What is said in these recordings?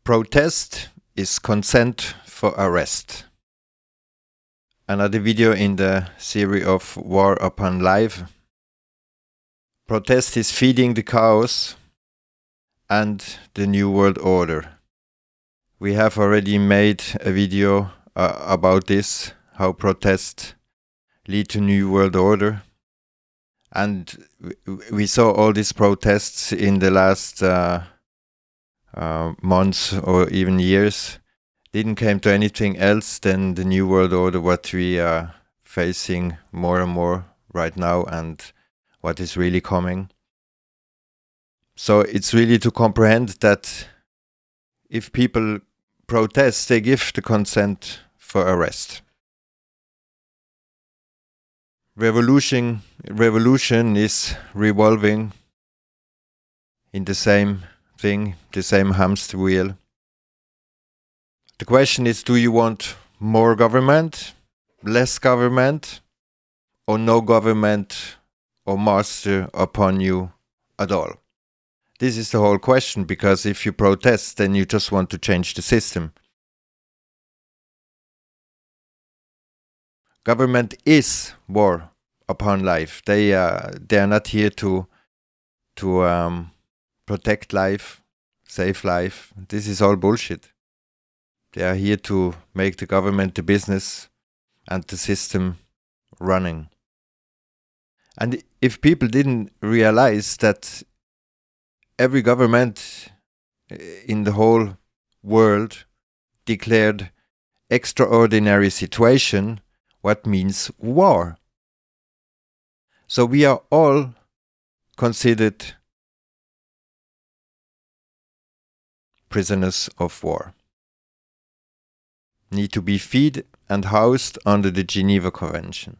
Protest is consent for arrest. Another video in the series of War Upon Life. Protest is feeding the chaos and the New World Order. We have already made a video about this, how protests lead to New World Order. And we saw all these protests in the last months or even years. Didn't came to anything else than the New World Order, what we are facing more and more right now and what is really coming. So it's really to comprehend that if people protest, they give the consent for arrest. Revolution is revolving in the same thing, the same hamster wheel. The question is, do you want more government, less government, or no government or master upon you at all? This is the whole question, because if you protest, then you just want to change the system. Government is war upon life. They are not here to protect life, save life. This is all bullshit. They are here to make the government the business and the system running. And if people didn't realize that every government in the whole world declared extraordinary situation, what means war. So we are all considered prisoners of war. Need to be fed and housed under the Geneva Convention.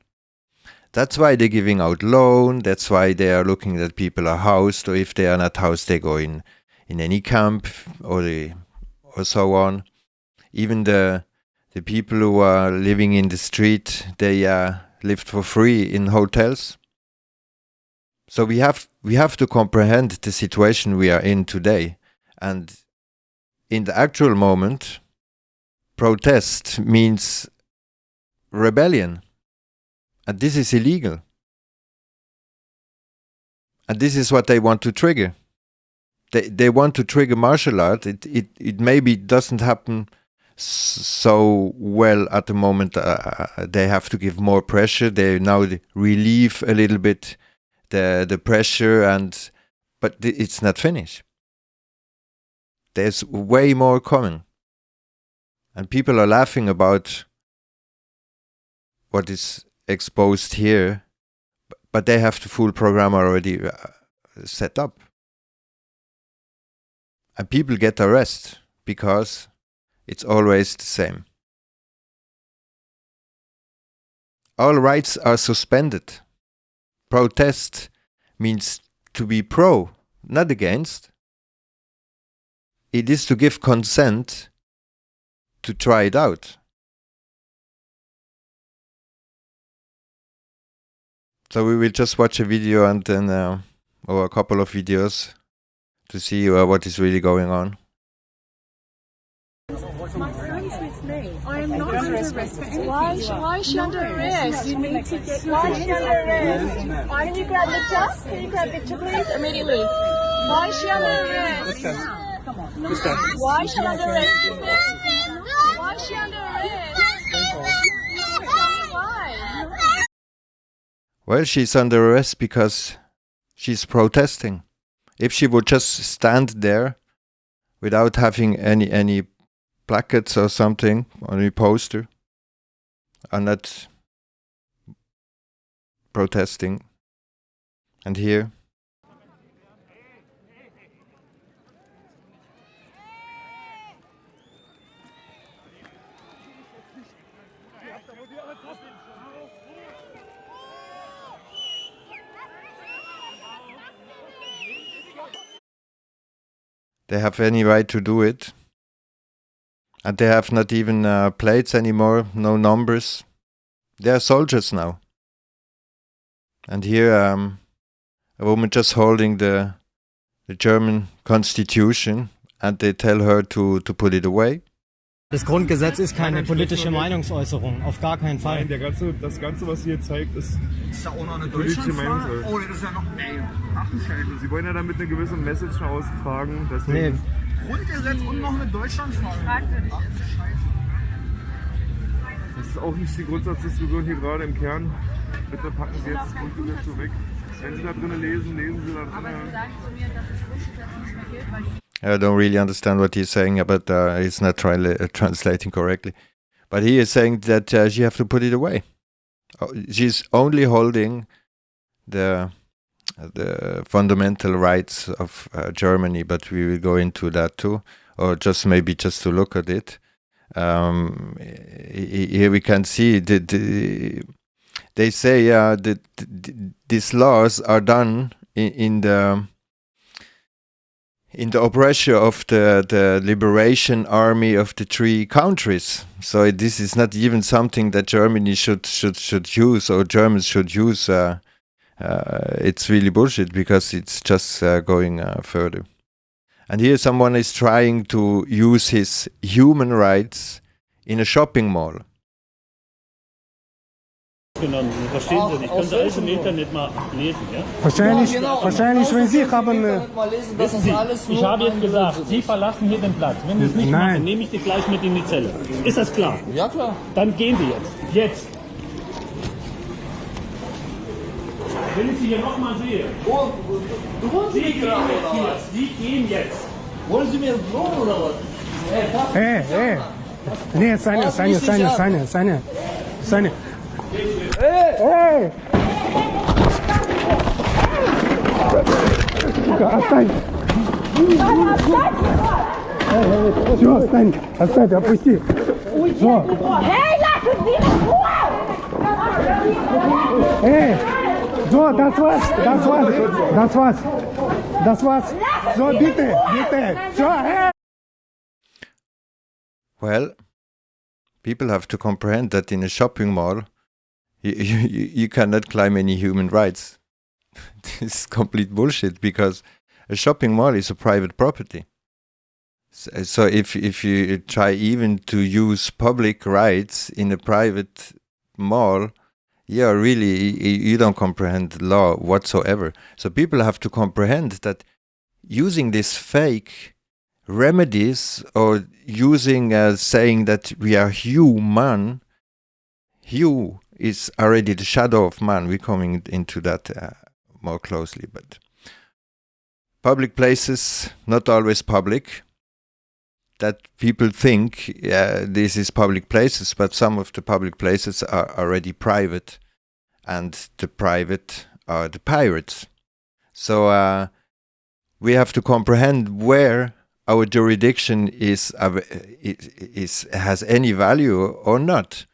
That's why they're giving out loan, that's why they are looking that people are housed, or if they are not housed, they go in any camp or so on. Even the people who are living in the street, they lived for free in hotels. So we have to comprehend the situation we are in today. And in the actual moment, protest means rebellion. And this is illegal. And this is what they want to trigger. They want to trigger martial art. It maybe doesn't happen so well at the moment. They have to give more pressure. They now relieve a little bit the pressure, but it's not finished. There's way more coming. And people are laughing about what is exposed here, but they have the full program already set up. And people get arrested because it's always the same. All rights are suspended. Protest means to be pro, not against. It is to give consent to try it out. So we will just watch a video and then, or a couple of videos to see what is really going on. My son's with me. I am not under arrest for anything. Why is she under arrest? You need to get Why is she under arrest? Can you grab the chest? Can you grab the chest, please? Immediately. Why is she under arrest? Come on. Why is she under arrest? Why is she under arrest? Tell me why. Well, she's under arrest because she's protesting. If she would just stand there without having any placards or something, or any poster, and not protesting. And here, they have any right to do it. And they have not even plates anymore, no numbers. They are soldiers now. And here a woman just holding the German constitution and they tell her to put it away. Das Grundgesetz ist keine politische Meinungsäußerung, auf gar keinen Fall. Nein, das Ganze, was sie hier zeigt, ist da auch noch eine politische Deutschlandfahne? Meinungsäußerung. Oh, das ist ja noch... Ey, ach du Scheiße. Sie wollen ja damit eine gewisse Message austragen. Deswegen Nee. Grundgesetz und noch eine Deutschlandfahne. Fragwürdig Ach ist. du Scheiße. Das ist auch nicht die Grundsatzdiskussion hier gerade im Kern. Bitte packen Sie jetzt das Grundgesetz so weg. Wenn Sie da drinnen lesen, lesen Sie da Aber Sie drinnen. sagen zu mir, dass das Grundgesetz nicht mehr gilt, weil die I don't really understand what he's saying, but he's not translating correctly. But he is saying that she have to put it away. She's only holding the fundamental rights of Germany, but we will go into that too, or just to look at it. Here we can see they say that these laws are done in the oppression of the liberation army of the three countries. So this is not even something that Germany should use, or Germans should use. It's really bullshit, because it's just going further. And here someone is trying to use his human rights in a shopping mall. Genommen. Verstehen Sie nicht. Können Sie alles im Internet mal lesen, ja? Wahrscheinlich, wenn Sie haben... Wissen Sie, ich habe jetzt gesagt, Sie verlassen hier den Platz. Wenn Sie es nicht machen, nehme ich Sie gleich mit in die Zelle. Ist das klar? Ja, klar. Dann gehen Sie jetzt. Jetzt. Wenn ich Sie hier nochmal sehe. Du holst Sie mich gehen gerade, jetzt oder hier. was? Sie gehen jetzt. Wollen Sie mir jetzt drohen, oder was? Hey. Nee, seine. Hey! Все, оставь, опусти. Hey, lassen Sie mich in Ruhe! Эй, so, das war's. So, bitte, so, hey! Well, people have to comprehend that in a shopping mall, you cannot claim any human rights. This is complete bullshit, because a shopping mall is a private property. So if you try even to use public rights in a private mall, you don't comprehend the law whatsoever. So people have to comprehend that using these fake remedies, or using saying that we are human, you is already the shadow of man. We're coming into that more closely, but public places, not always public. That people think this is public places, but some of the public places are already private, and the private are the pirates. So we have to comprehend where our jurisdiction has any value or not.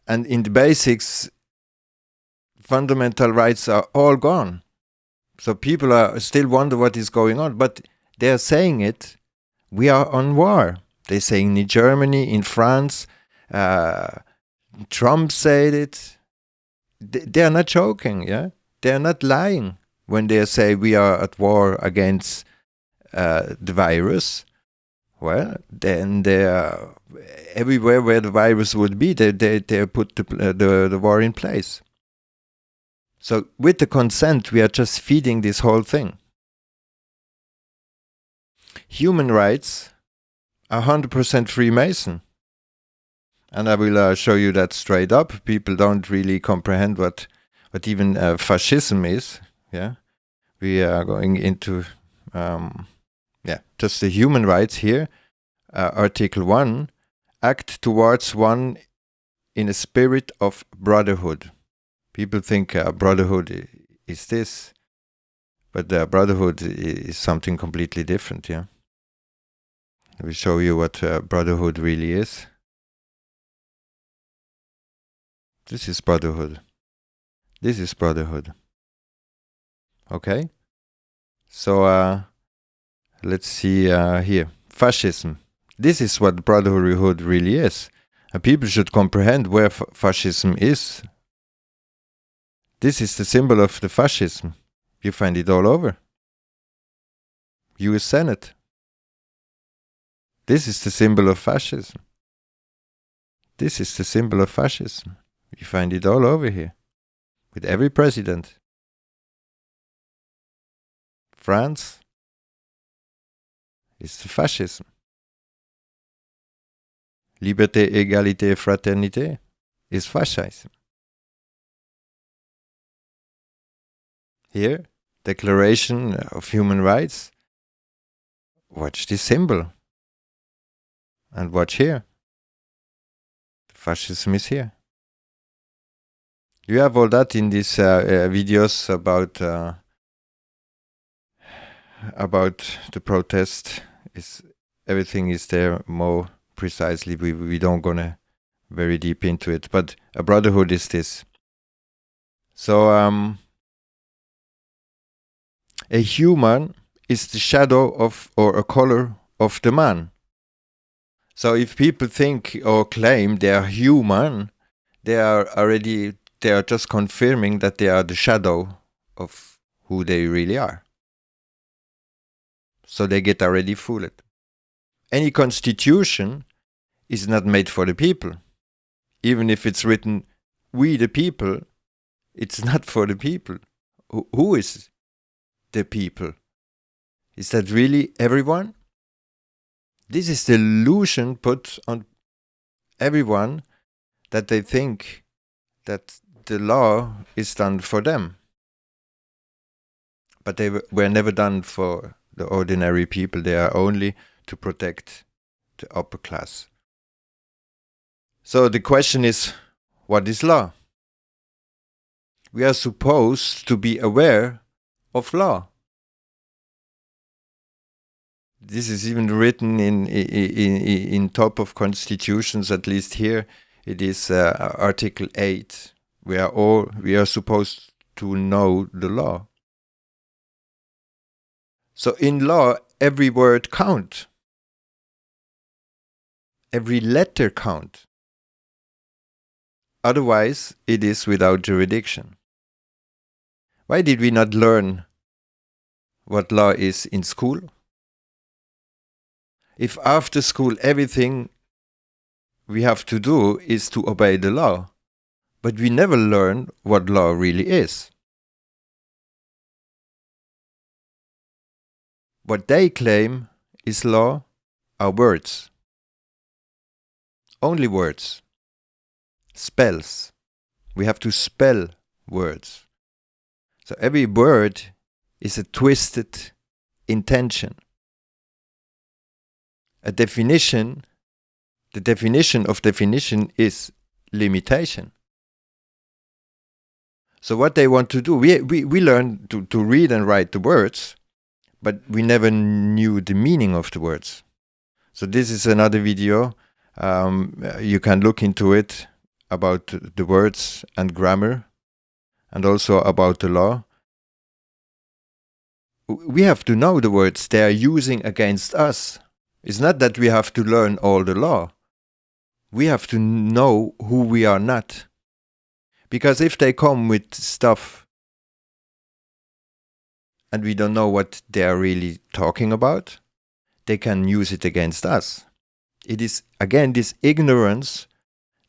And in the basics, fundamental rights are all gone. So people are still wonder what is going on, but they're saying it. We are on war. They're saying in Germany, in France, Trump said it. They are not joking, yeah? They are not lying when they say we are at war against the virus. Well, then they are everywhere where the virus would be, they put the war in place. So with the consent, we are just feeding this whole thing. Human rights are 100% Freemason. And I will show you that straight up. People don't really comprehend what even fascism is. Yeah, we are going into just the human rights here. Article 1, act towards one in a spirit of brotherhood. People think brotherhood is this, but brotherhood is something completely different. Yeah, I will show you what brotherhood really is. This is brotherhood. This is brotherhood. Okay? So let's see here. Fascism. This is what brotherhood really is. And people should comprehend where fascism is. This is the symbol of the fascism. You find it all over. US Senate. This is the symbol of fascism. This is the symbol of fascism. You find it all over here, with every president. France is the fascism. Liberté, égalité, fraternité is fascism. Here, Declaration of Human Rights. Watch this symbol. And watch here. The fascism is here. You have all that in these videos about the protest. Everything is there more precisely. We don't gonna very deep into it. But a brotherhood is this. So a human is the shadow of or a color of the man. So if people think or claim they are human, they are just confirming that they are the shadow of who they really are. So they get already fooled. Any constitution is not made for the people. Even if it's written, we the people, it's not for the people. Who is the people? Is that really everyone? This is the illusion put on everyone that they think that the law is done for them. But they were never done for the ordinary people. They are only to protect the upper class. So the question is, what is law? We are supposed to be aware of law. This is even written in top of constitutions, at least here. It is Article 8. We are supposed to know the law. So in law, every word counts. Every letter counts. Otherwise, it is without jurisdiction. Why did we not learn what law is in school? If after school everything we have to do is to obey the law, but we never learn what law really is. What they claim is law are words. Only words. Spells. We have to spell words. So every word is a twisted intention. A definition, the definition of definition is limitation. So what they want to do, we learn to read and write the words, but we never knew the meaning of the words. So this is another video. You can look into it about the words and grammar, and also about the law. We have to know the words they are using against us. It's not that we have to learn all the law. We have to know who we are not. Because if they come with stuff and we don't know what they are really talking about, they can use it against us. It is, again, this ignorance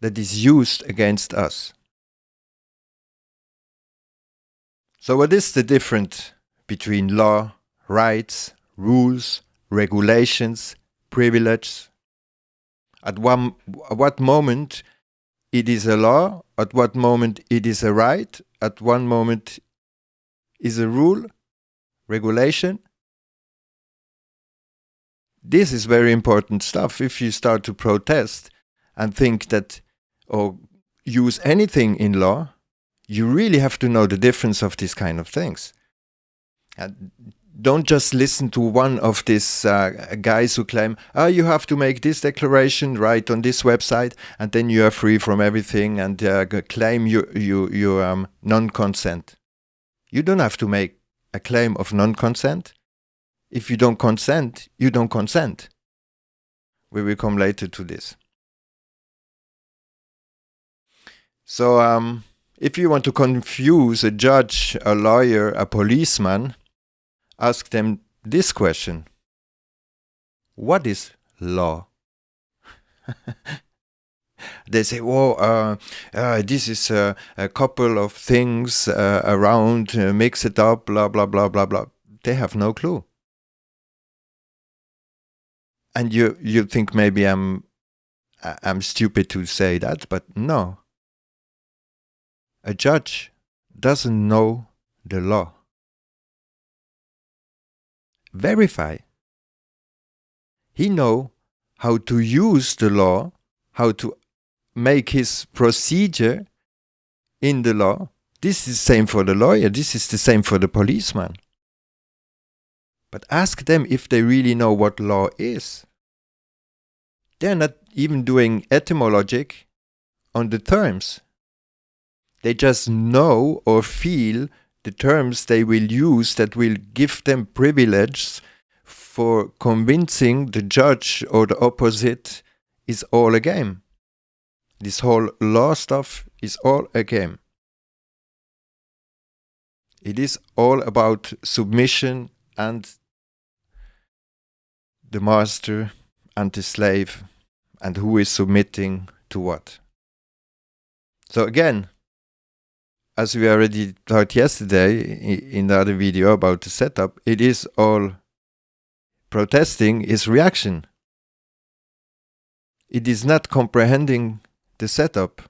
that is used against us. So what is the difference between law, rights, rules, regulations, privilege? At what moment it is a law, at what moment it is a right, at one moment is a rule, regulation. This is very important stuff. If you start to protest and think that, or use anything in law, you really have to know the difference of these kind of things. And don't just listen to one of these guys who claim, you have to make this declaration right on this website, and then you are free from everything, and claim your non-consent. You don't have to make a claim of non-consent. If you don't consent, you don't consent. We will come later to this. So if you want to confuse a judge, a lawyer, a policeman, ask them this question. What is law? They say, "Whoa, this is a couple of things around, mix it up, blah, blah, blah, blah, blah." They have no clue. And you think maybe I'm stupid to say that, but no. A judge doesn't know the law. Verify. He knows how to use the law, how to make his procedure in the law. This is the same for the lawyer. This is the same for the policeman. But ask them if they really know what law is. They're not even doing etymologic on the terms. They just know or feel the terms they will use that will give them privilege for convincing the judge or the opposite is all a game. This whole law stuff is all a game. It is all about submission and the master and the slave and who is submitting to what. So again, as we already talked yesterday in the other video about the setup, it is all protesting is reaction. It is not comprehending the setup.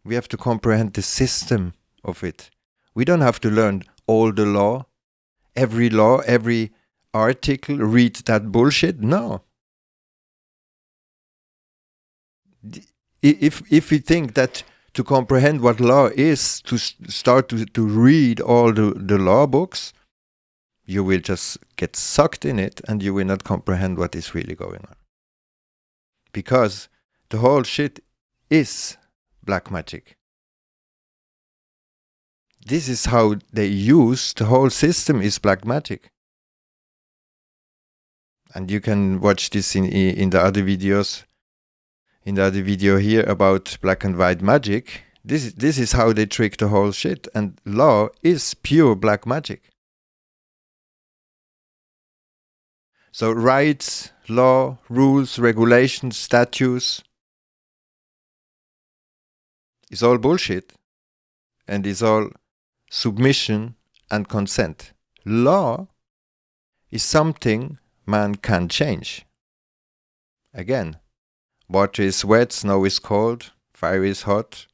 We have to comprehend the system of it. We don't have to learn all the law, every article, read that bullshit. No. If we think that to comprehend what law is, to start to read all the law books, you will just get sucked in it and you will not comprehend what is really going on. Because the whole shit is black magic. This is how they use the whole system is black magic. And you can watch this in the other videos. In the other video here about black and white magic, this is how they trick the whole shit. And law is pure black magic. So rights, law, rules, regulations, statutes is all bullshit. And is all submission and consent. Law is something man can change. Again, water is wet, snow is cold, fire is hot.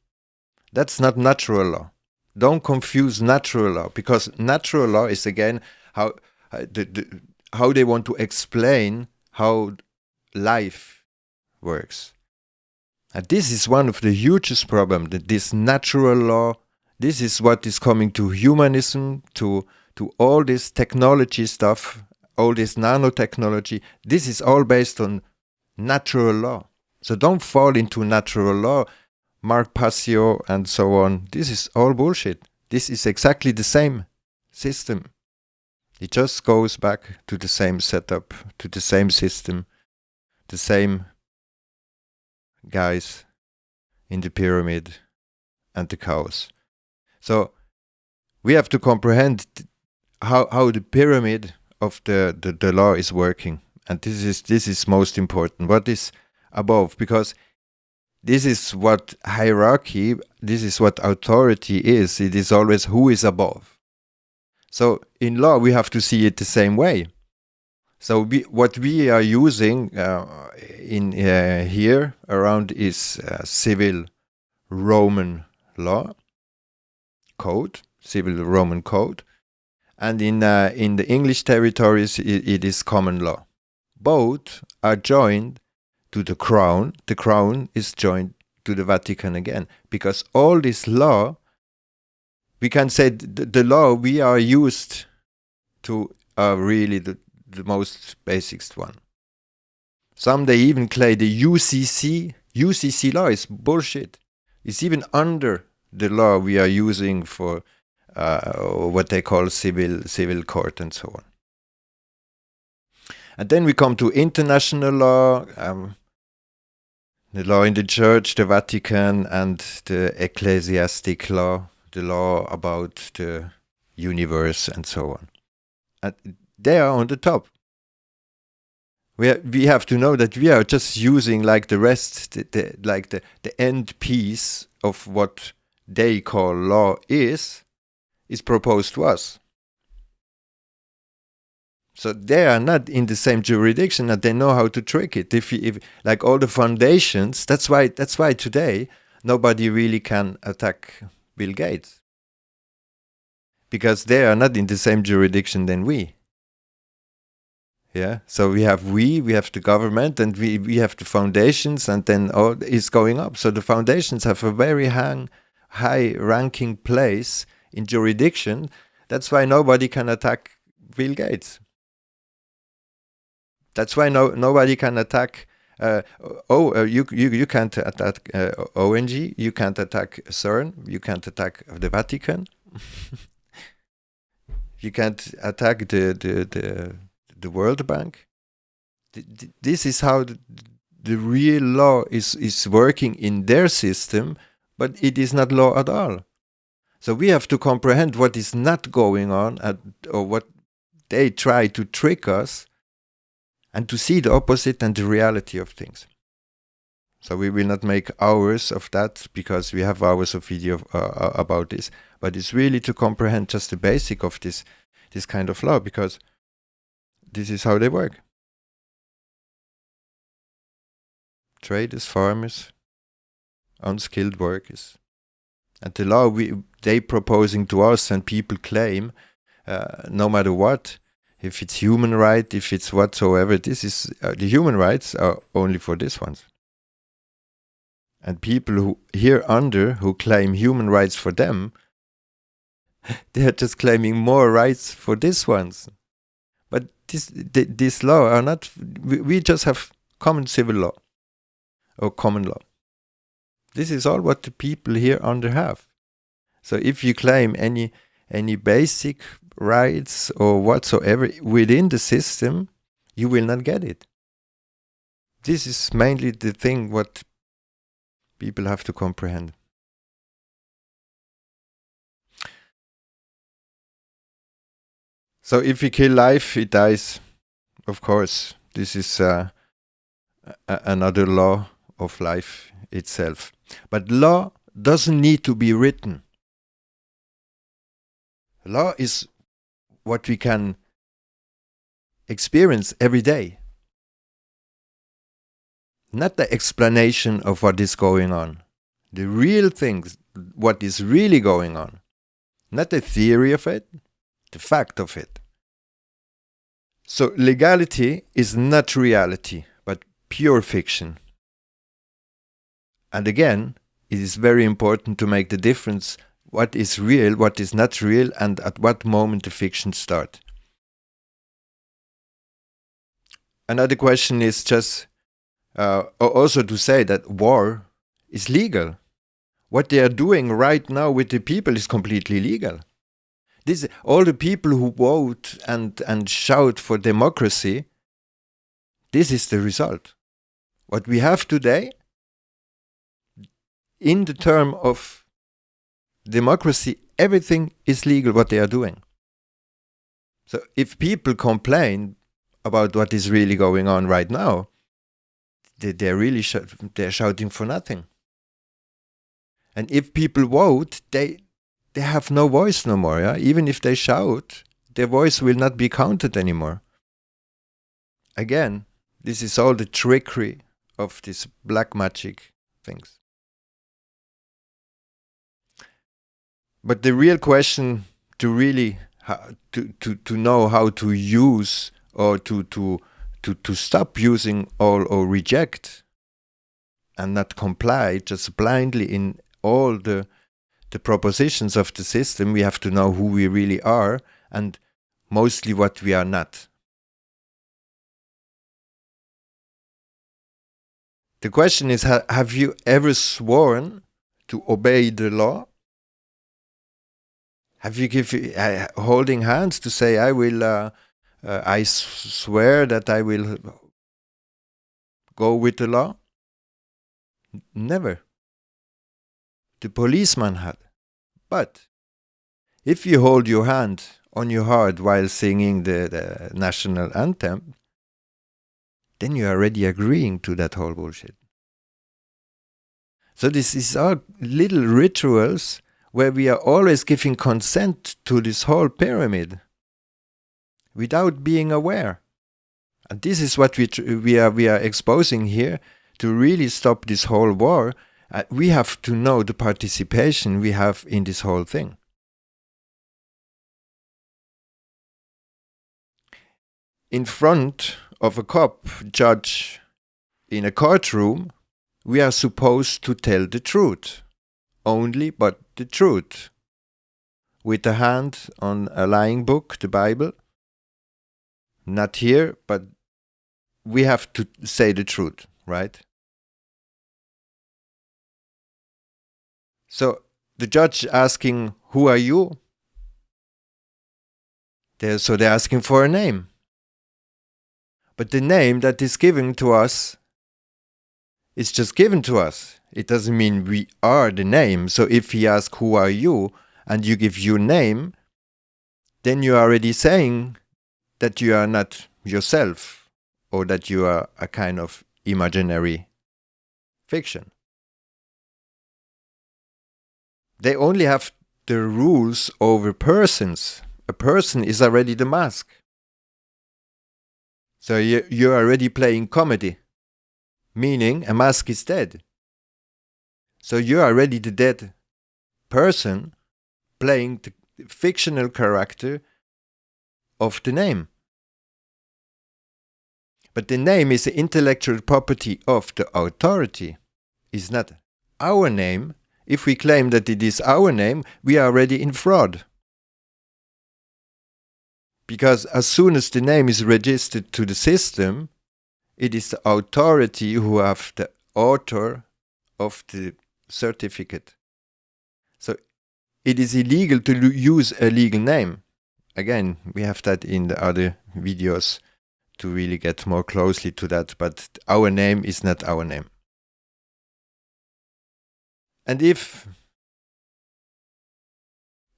That's not natural law. Don't confuse natural law, because natural law is again how they want to explain how life works. And this is one of the hugest problems, that this natural law, this is what is coming to humanism, to all this technology stuff, all this nanotechnology. This is all based on natural law. So don't fall into natural law, Mark Passio and so on. This is all bullshit. This is exactly the same system. It just goes back to the same setup, to the same system, the same guys in the pyramid and the cows. So we have to comprehend how the pyramid of the law is working. And this is most important. What is above? Because this is what hierarchy, this is what authority is. It is always who is above. So in law, we have to see it the same way. So what we are using in here around is civil Roman law code, civil Roman code. And in the English territories, it is common law. Both are joined to the crown. The crown is joined to the Vatican again. Because all this law, we can say the law we are used to are really the most basic one. Some they even claim the UCC law is bullshit. It's even under the law we are using for what they call civil court and so on. And then we come to international law, the law in the church, the Vatican, and the ecclesiastic law, the law about the universe and so on. And they are on the top. We have to know that we are just using like the rest, the end piece of what they call law is proposed to us. So they are not in the same jurisdiction, and they know how to trick it. If like all the foundations, that's why today nobody really can attack Bill Gates, because they are not in the same jurisdiction than we. Yeah, so we have the government, and we have the foundations, and then all is going up. So the foundations have a very high ranking place in jurisdiction. That's why nobody can attack Bill Gates. That's why nobody can attack. You can't attack ONG. You can't attack CERN. You can't attack the Vatican. You can't attack the World Bank. This is how the real law is working in their system, but it is not law at all. So we have to comprehend what is not going on, or what they try to trick us, and to see the opposite and the reality of things. So we will not make hours of that, because we have hours of video about this, but it's really to comprehend just the basic of this kind of law, because this is how they work. Traders, farmers, unskilled workers. And the law they proposing to us, and people claim, no matter what, if it's human right, if it's whatsoever, this is the human rights are only for these ones. And people who who claim human rights for them, they are just claiming more rights for these ones. But this law are not. We just have common civil law or common law. This is all what the people here under have. So if you claim any basic rights or whatsoever within the system, you will not get it. This is mainly the thing what people have to comprehend. So if we kill life, it dies. Of course, this is another law of life itself. But law doesn't need to be written. Law is what we can experience every day. Not the explanation of what is going on. The real things, what is really going on. Not the theory of it, the fact of it. So legality is not reality, but pure fiction. And again, it is very important to make the difference what is real, what is not real, and at what moment the fiction starts. Another question is just also to say that war is legal. What they are doing right now with the people is completely legal. All the people who vote and shout for democracy, this is the result. What we have today, in the term of democracy, everything is legal what they are doing. So if people complain about what is really going on right now, they're really they're shouting for nothing. And if people vote, they have no voice no more. Yeah? Even if they shout, their voice will not be counted anymore. Again, this is all the trickery of these black magic things. But the real question to really to know how to use or to stop using or reject and not comply just blindly in all the propositions of the system, we have to know who we really are and mostly what we are not. The question is, have you ever sworn to obey the law? Have you holding hands to say, I swear that I will go with the law? Never. The policeman had. But if you hold your hand on your heart while singing the national anthem, then you're already agreeing to that whole bullshit. So this is all little rituals where we are always giving consent to this whole pyramid without being aware. And this is what we are exposing here to really stop this whole war. We have to know the participation we have in this whole thing. In front of a cop judge in a courtroom, we are supposed to tell the truth, only but the truth, with a hand on a lying book, the Bible. Not here, but we have to say the truth, right? So the judge asking, who are you? They're asking for a name. But the name that is given to us is just given to us. It doesn't mean we are the name. So if he asks, who are you? And you give your name, then you're already saying that you are not yourself, or that you are a kind of imaginary fiction. They only have the rules over persons. A person is already the mask. So you're already playing comedy, meaning a mask is dead. So you're already the dead person playing the fictional character of the name. But the name is the intellectual property of the authority. It's not our name. If we claim that it is our name, we are already in fraud. Because as soon as the name is registered to the system, it is the authority who have the author of the certificate. So it is illegal to use a legal name. Again, we have that in the other videos to really get more closely to that, but our name is not our name. And if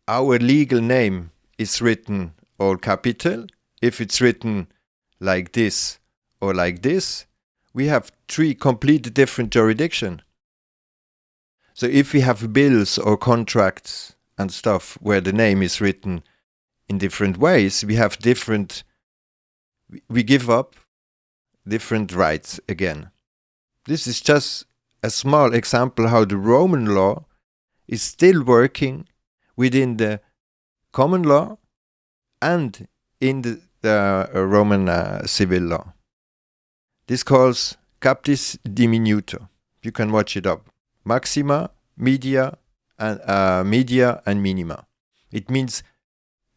our legal name is written all capital, if it's written like this or like this, we have 3 completely different jurisdictions. So if we have bills or contracts and stuff where the name is written in different ways, we give up different rights again. This is just a small example how the Roman law is still working within the common law and in the Roman civil law. This calls captis diminuto. You can watch it up. Maxima, media, and minima. It means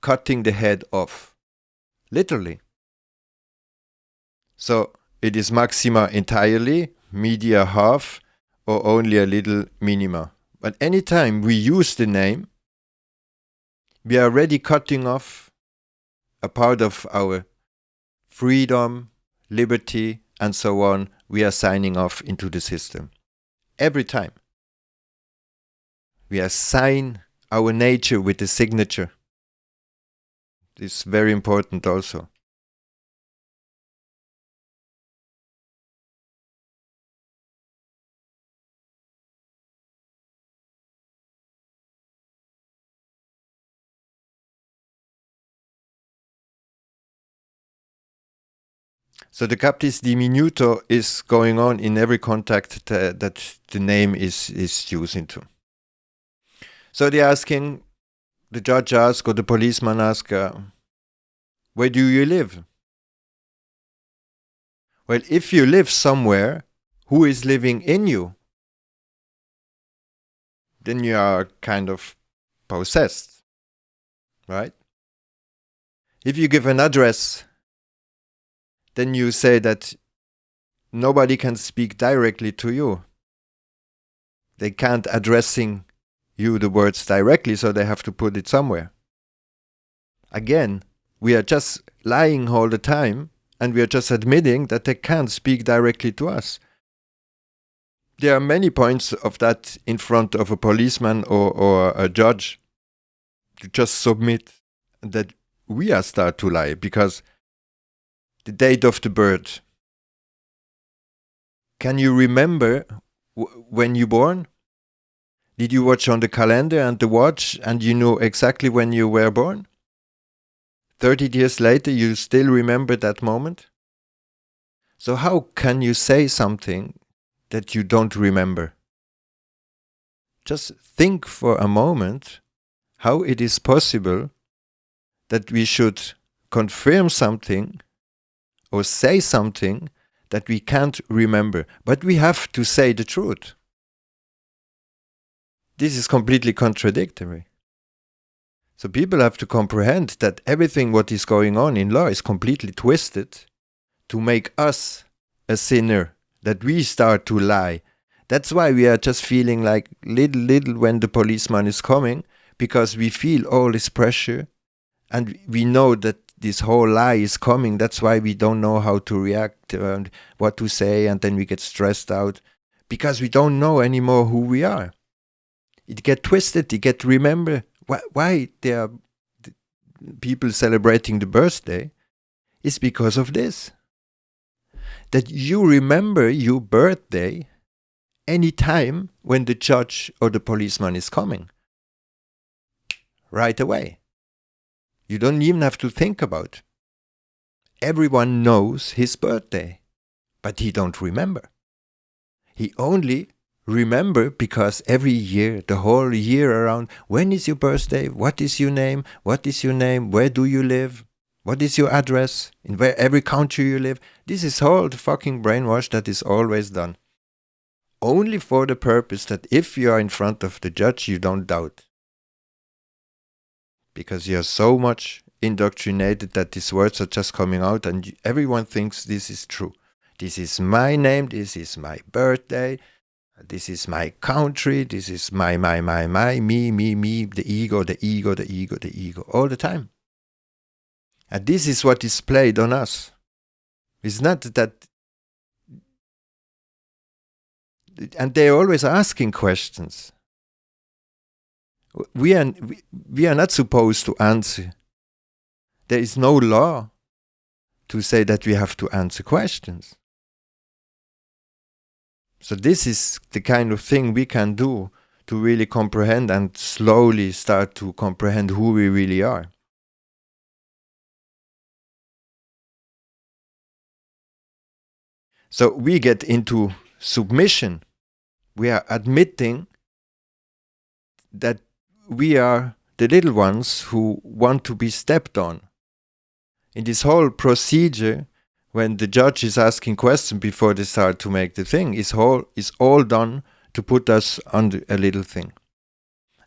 cutting the head off, literally. So it is maxima entirely, media half, or only a little minima. But anytime we use the name, we are already cutting off a part of our freedom, liberty, and so on. We are signing off into the system. Every time. We assign our nature with the signature. This is very important also. So the captis diminuto is going on in every contact that the name is used into. So they're asking, the judge asks or the policeman asks, where do you live? Well, if you live somewhere, who is living in you? Then you are kind of possessed, right? If you give an address, then you say that nobody can speak directly to you. They can't addressing you the words directly, so they have to put it somewhere. Again, we are just lying all the time, and we are just admitting that they can't speak directly to us. There are many points of that in front of a policeman or a judge. You just submit that we are start to lie, because the date of the birth. Can you remember when you born? Did you watch on the calendar and the watch and you know exactly when you were born? 30 years later, you still remember that moment? So how can you say something that you don't remember? Just think for a moment how it is possible that we should confirm something or say something that we can't remember, but we have to say the truth. This is completely contradictory. So people have to comprehend that everything what is going on in law is completely twisted to make us a sinner, that we start to lie. That's why we are just feeling like little when the policeman is coming, because we feel all this pressure and we know that this whole lie is coming. That's why we don't know how to react and what to say, and then we get stressed out because we don't know anymore who we are. It get twisted, it get remember. Why there are people celebrating the birthday is because of this. That you remember your birthday any time when the judge or the policeman is coming. Right away. You don't even have to think about it. Everyone knows his birthday, but he don't remember. He only remember because every year, the whole year around, when is your birthday? What is your name? What is your name? Where do you live? What is your address? In where every country you live? This is all the fucking brainwash that is always done. Only for the purpose that if you are in front of the judge, you don't doubt. Because you are so much indoctrinated that these words are just coming out and everyone thinks this is true. This is my name, this is my birthday, this is my country, this is my, me, the ego, all the time. And this is what is played on us. It's not that... And they're always asking questions. We are not supposed to answer. There is no law to say that we have to answer questions. So this is the kind of thing we can do to really comprehend and slowly start to comprehend who we really are. So we get into submission. We are admitting that we are the little ones who want to be stepped on. In this whole procedure, when the judge is asking questions before they start to make the thing, is all done to put us on a little thing.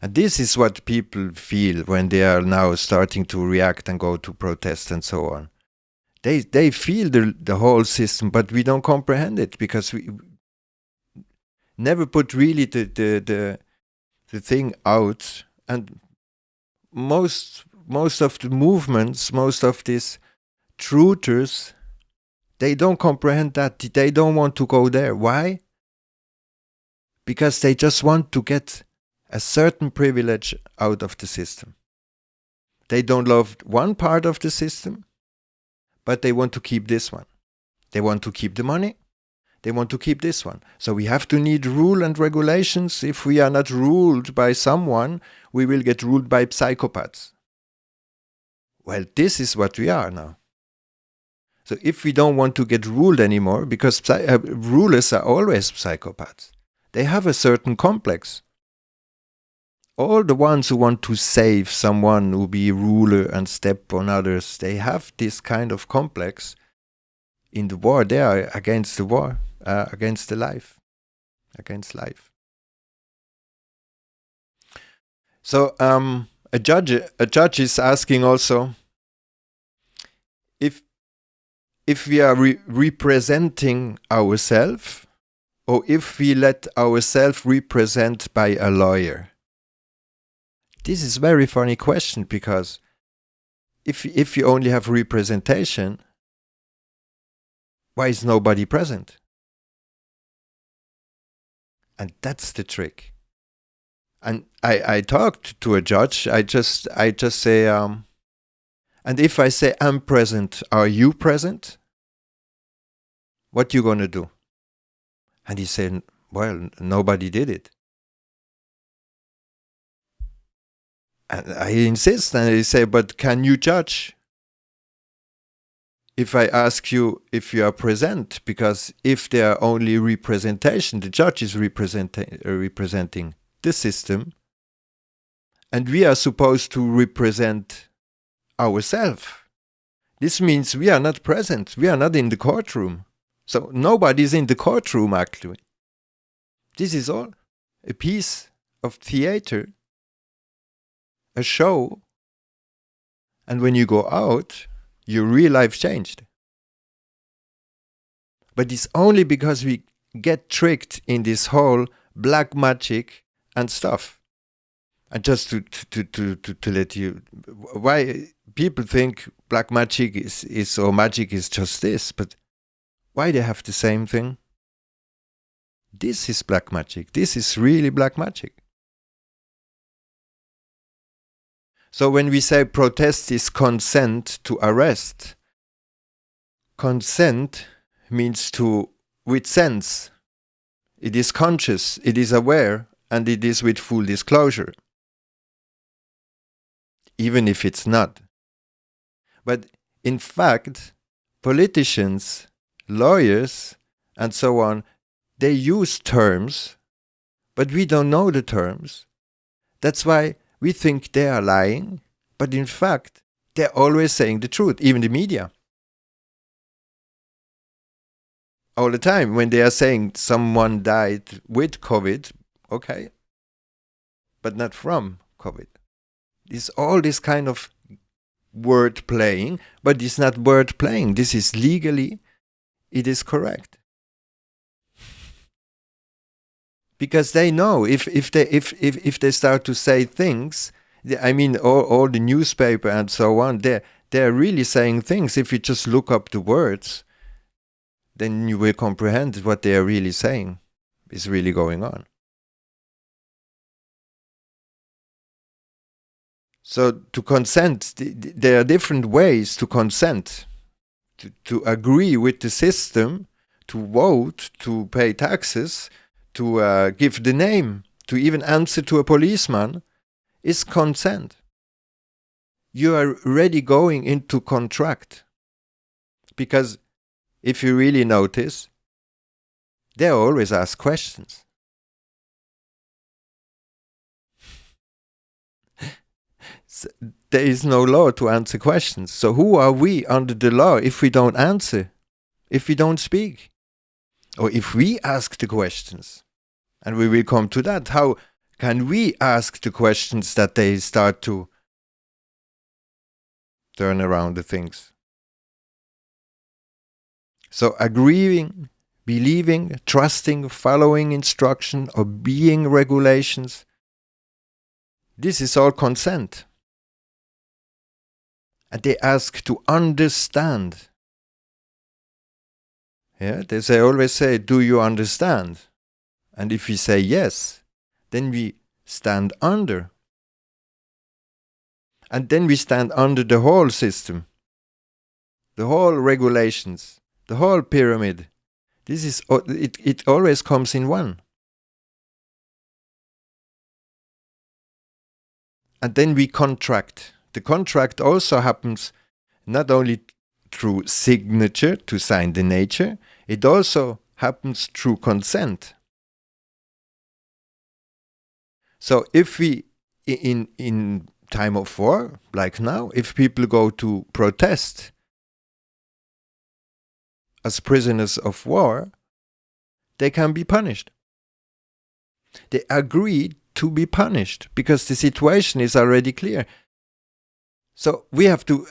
And this is what people feel when they are now starting to react and go to protest and so on. They feel the whole system, but we don't comprehend it because we never put really the thing out. And most of the movements, most of these truthers, they don't comprehend that. They don't want to go there. Why? Because they just want to get a certain privilege out of the system. They don't love one part of the system, but they want to keep this one. They want to keep the money. They want to keep this one. So we have to need rule and regulations. If we are not ruled by someone, we will get ruled by psychopaths. Well, this is what we are now. So if we don't want to get ruled anymore, because rulers are always psychopaths, they have a certain complex. All the ones who want to save someone who be ruler and step on others, they have this kind of complex. In the war, they are against the war, against the life, against life. So a judge is asking also if we are representing ourselves, or if we let ourselves represent by a lawyer. This is a very funny question, because if you only have representation, why is nobody present? And that's the trick. And I talked to a judge. I just say, and And if I say I'm present, are you present? What you gonna do? And he said, well, nobody did it. And I insist, and he said, but can you judge if I ask you if you are present? Because if there are only representation, the judge is representing the system, and we are supposed to represent ourselves. This means we are not present. We are not in the courtroom. So nobody is in the courtroom, actually. This is all a piece of theater, a show. And when you go out, your real life changed. But it's only because we get tricked in this whole black magic and stuff. And just to let you, why people think black magic is or magic is just this, but why they have the same thing? This is black magic. This is really black magic. So when we say protest is consent to arrest, consent means to, with sense. It is conscious, it is aware, and it is with full disclosure. Even if it's not. But in fact, politicians, lawyers, and so on, they use terms, but we don't know the terms. That's why we think they are lying, but in fact, they're always saying the truth, even the media. All the time, when they are saying someone died with COVID, okay, but not from COVID. It's all this kind of word playing, but it's not word playing. This is legally, it is correct. Because they know if they start to say things, I mean all the newspaper and so on, they're really saying things. If you just look up the words, then you will comprehend what they are really saying is really going on. So to consent, there are different ways to consent, to agree with the system, to vote, to pay taxes, to give the name, to even answer to a policeman, is consent. You are already going into contract. Because if you really notice, they always ask questions. There is no law to answer questions. So who are we under the law if we don't answer, if we don't speak? Or if we ask the questions? And we will come to that. How can we ask the questions that they start to turn around the things? So agreeing, believing, trusting, following instruction, obeying regulations, this is all consent. And they ask to understand. Yeah, they always say, do you understand? And if we say yes, then we stand under. And then we stand under the whole system, the whole regulations, the whole pyramid. This is it always comes in one. And then we contract. The contract also happens not only through signature to sign the nature, it also happens through consent. So if we, in time of war, like now, if people go to protest as prisoners of war, they can be punished. They agreed to be punished because the situation is already clear. So we have to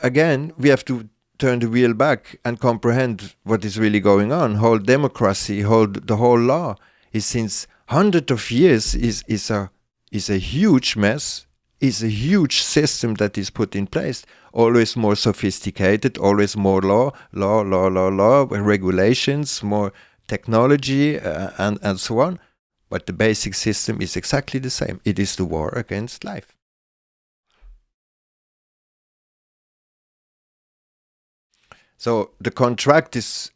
turn the wheel back and comprehend what is really going on. Whole democracy, the whole law is since hundreds of years is a huge mess, is a huge system that is put in place. Always more sophisticated, always more law, regulations, more technology, and so on. But the basic system is exactly the same. It is the war against life. So the contract is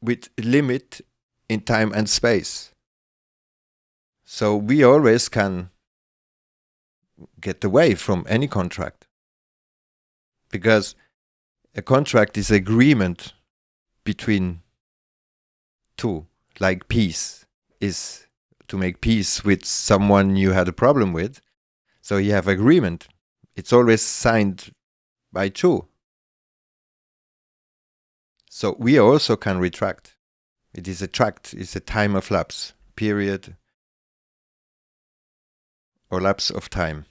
with limit in time and space. So we always can get away from any contract. Because a contract is agreement between two, like peace is to make peace with someone you had a problem with. So you have agreement. It's always signed by two. So we also can retract. It is a tract, it's a time of lapse, period, or lapse of time.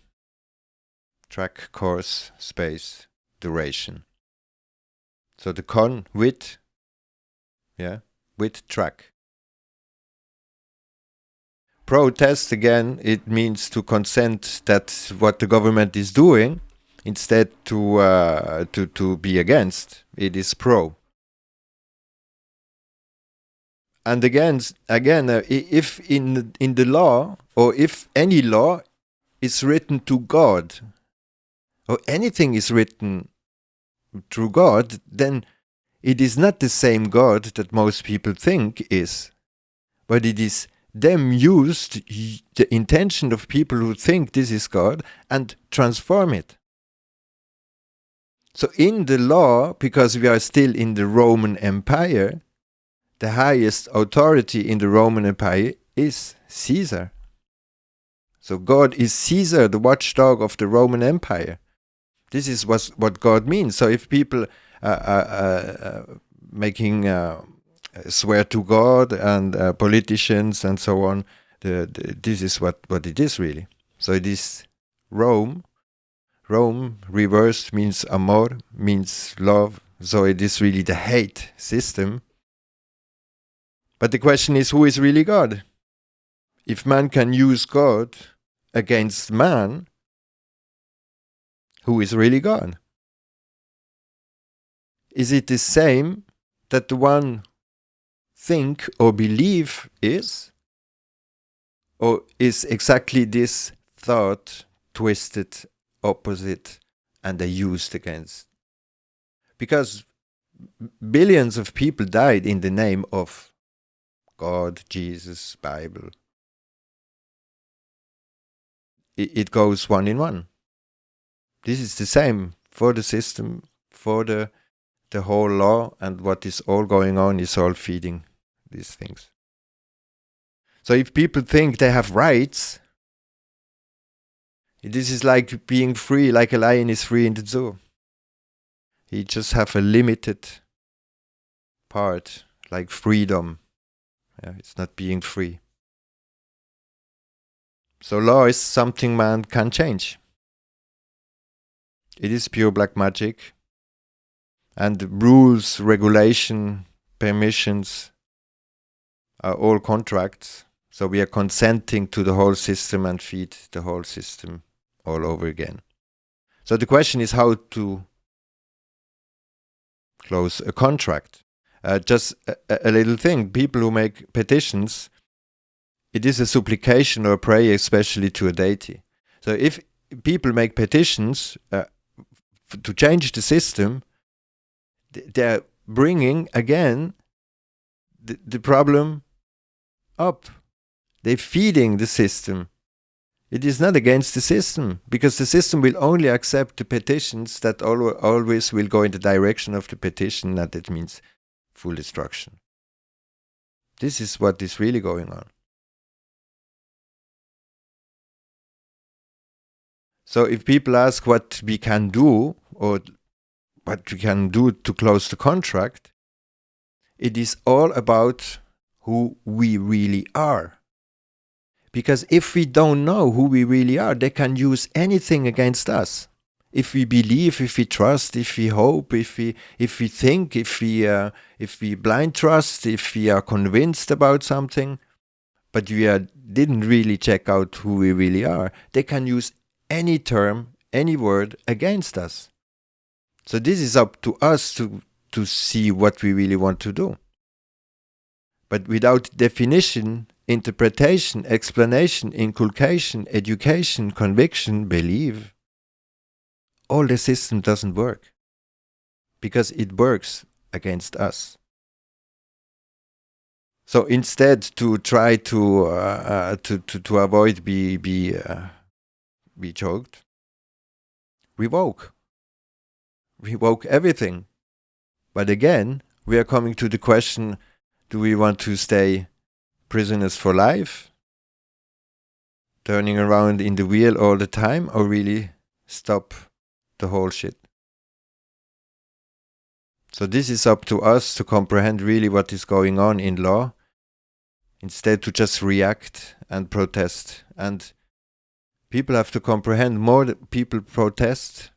Track, course, space, duration. So the con with track. Protest, again, it means to consent that what the government is doing, instead to be against. It is pro. And again, if in the law, or if any law is written to God, or anything is written through God, then it is not the same God that most people think is, but it is them used the intention of people who think this is God and transform it. So in the law, because we are still in the Roman Empire, the highest authority in the Roman Empire is Caesar. So God is Caesar, the watchdog of the Roman Empire. This is what God means. So if people making swear to God and politicians and so on, this is what it is really. So it is Rome. Rome reversed means amor, means love. So it is really the hate system. But the question is, who is really God? If man can use God against man, who is really God? Is it the same that the one think or believe is? Or is exactly this thought twisted, opposite, and they used against? Because billions of people died in the name of God, Jesus, Bible. It goes one in one. This is the same for the system, for the whole law, and what is all going on is all feeding these things. So if people think they have rights, this is like being free, like a lion is free in the zoo. He just have a limited part, like freedom. Yeah, it's not being free. So law is something man can change. It is pure black magic. And rules, regulation, permissions are all contracts. So we are consenting to the whole system and feed the whole system all over again. So the question is how to close a contract. Just a little thing. People who make petitions, it is a supplication or a prayer, especially to a deity. So if people make petitions to change the system, they're bringing again the problem up. They're feeding the system. It is not against the system, because the system will only accept the petitions that always will go in the direction of the petition, and that means full destruction. This is what is really going on. So if people ask what we can do, or what we can do to close the contract, it is all about who we really are. Because if we don't know who we really are, they can use anything against us. If we believe, if we trust, if we hope, if we think, if we blind trust, if we are convinced about something, but we didn't really check out who we really are, they can use any term, any word against us. So this is up to us to see what we really want to do. But without definition, interpretation, explanation, inculcation, education, conviction, belief, all the system doesn't work. because it works against us. So instead, to try to avoid be choked, revoke everything. But again, we are coming to the question: do we want to stay prisoners for life, turning around in the wheel all the time, or really stop the whole shit? So this is up to us to comprehend really what is going on in law, instead to just react and protest. And people have to comprehend, more people protest,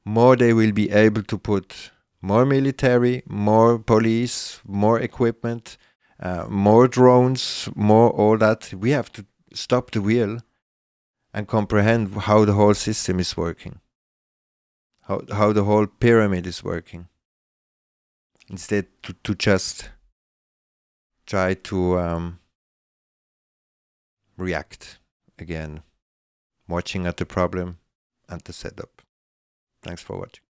more they will be able to put more military, more police, more equipment, more drones, more all that. We have to stop the wheel and comprehend how the whole system is working, how the whole pyramid is working, instead to just try to react again, watching at the problem and the setup. Thanks for watching.